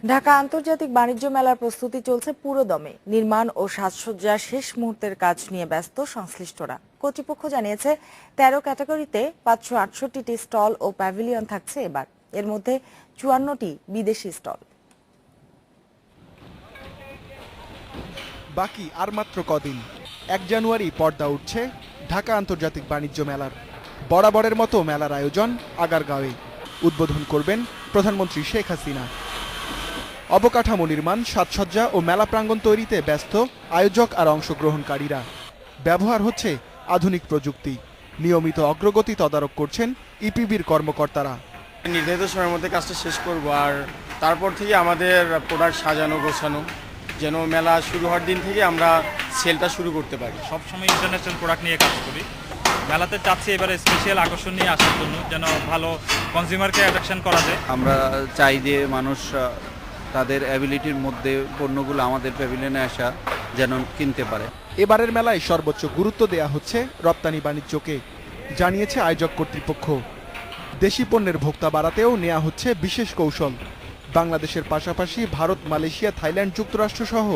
ঢাকা আন্তর্জাতিক বাণিজ্য মেলার প্রস্তুতি চলছে পুরোদমে। নির্মাণ ও সাজসজ্জার শেষ মুহূর্তের কাজ নিয়ে ব্যস্ত সংশ্লিষ্টরা। কর্তৃপক্ষ জানিয়েছে ১৩ ক্যাটাগরিতে ৫৬৮টি স্টল ও প্যাভিলিয়ন থাকছে এবার। এর মধ্যে ৫৪টি বিদেশি স্টল। বাকি আর মাত্র কদিন। ১ জানুয়ারি পর্দা উঠছে ঢাকা আন্তর্জাতিক বাণিজ্য মেলার। বরাবরের মতো মেলার আয়োজন আগারগাঁওয়ে। উদ্বোধন করবেন প্রধানমন্ত্রী শেখ হাসিনা। অবকাঠামো নির্মাণ, সাজসজ্জা ও মেলা প্রাঙ্গণ তৈরিতে ব্যস্ত আয়োজক আর অংশগ্রহণকারীরা। ব্যবহার হচ্ছে আধুনিক প্রযুক্তি। নিয়মিত অগ্রগতি তদারক করছেন ইপিবির কর্মকর্তারা। নির্ধারিত সময়ের মধ্যে কাজটা শেষ করব, আর তারপর থেকে আমাদের প্রোডাক্ট সাজানো গোছানো, যেন মেলা শুরু হওয়ার দিন থেকে আমরা সেলটা শুরু করতে পারি। সবসময় ইন্টারন্যাশনাল প্রোডাক্ট নিয়ে কাজ করি। মেলাতে চাচ্ছি এবারে স্পেশাল আকর্ষণ নিয়ে আসার জন্য, যেন ভালো কনজিউমারকে অ্যাট্রাকশন করা যায়। আমরা চাই যে মানুষ তাদের অ্যাবিলিটির মধ্যে পণ্যগুলো আমাদের প্যাভিলিয়নে আসা যেন কিনতে পারে। এবারের মেলায় সর্বোচ্চ গুরুত্ব দেয়া হচ্ছে রপ্তানি বাণিজ্যকে, জানিয়েছে আয়োজক কর্তৃপক্ষ। দেশি পণ্যের ভোক্তা বাড়াতেও নেওয়া হচ্ছে বিশেষ কৌশল। বাংলাদেশের পাশাপাশি ভারত, মালয়েশিয়া, থাইল্যান্ড, যুক্তরাষ্ট্র সহ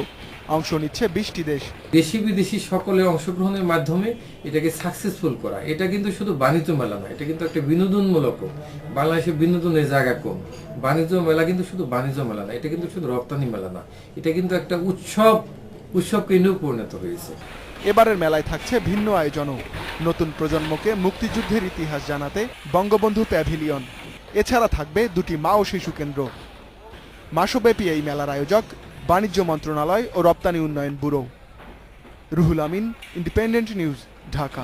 অংশ নিচ্ছে 20টি দেশ। দেশি বিদেশি সকলে অংশগ্রহণের মাধ্যমে এটাকে সাকসেসফুল করা। এটা কিন্তু শুধু বাণিজ্য মেলা নয়, এটা কিন্তু একটা বিনোদনমূলক। বাংলাদেশের বিনোদনের জায়গা কম। বাণিজ্য মেলা কিন্তু শুধু বাণিজ্য মেলা না, এটা কিন্তু শুধু রপ্তানি মেলা না, এটা কিন্তু একটা উৎসব কেন্দ্রেও পরিণত হয়েছে। এবারের মেলায় থাকছে ভিন্ন আয়োজনও। নতুন প্রজন্মকে মুক্তিযুদ্ধের ইতিহাস জানাতে বঙ্গবন্ধু প্যাভিলিয়ন। এছাড়া থাকবে 2টি মা ও শিশু কেন্দ্র। মাসব্যাপী এই মেলার আয়োজক বাণিজ্য মন্ত্রণালয় ও রপ্তানি উন্নয়ন bureau. Ruhul Amin, independent news, Dhaka.